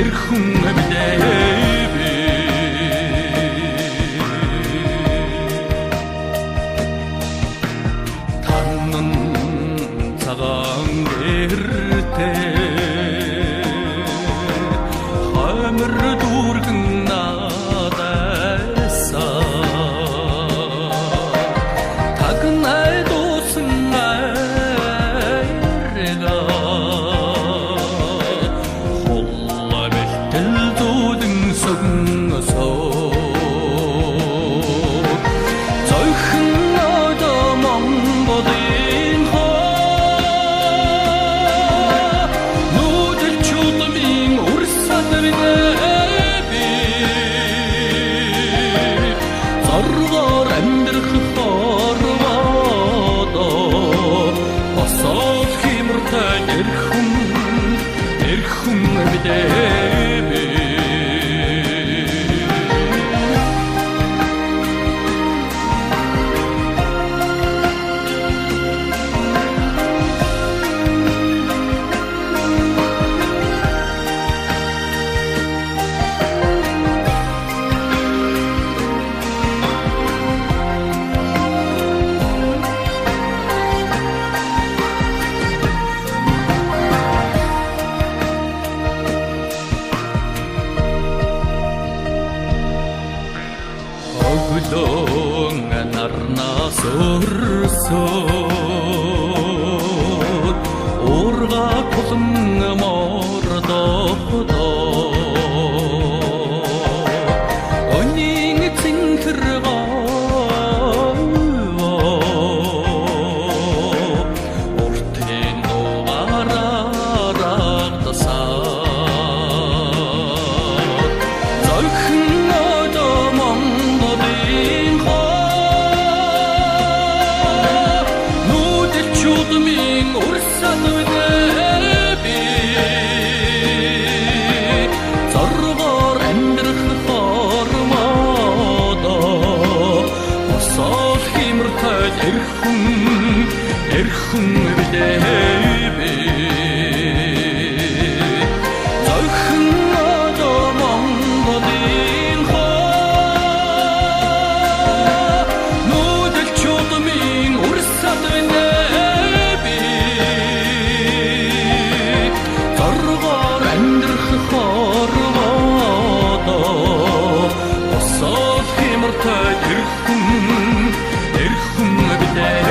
эрхэм мэдээвэ танан цагаан гэртээ хамар дүүргэн надайсаа тагнай дуусан айрга холла бэлтэл зүүдэн söгнөсөө зойхон одоо Монголын нүүдэл чулмын урсад би зоргоор амьдрах босоод химэртэй эрхэм мэдээвэ Öglön narnas örsöd Orga kulun mordopdo Öning tinkirga Orten oğararaqdasa Zaykhın adamam min урсад би зоргоор амьдрах формодо босоод химэртэй эрхэм мэдээвэ зойхон одоо Монголын нүүдэл чулмын урсад босоод химэртэй эрхэм мэдээ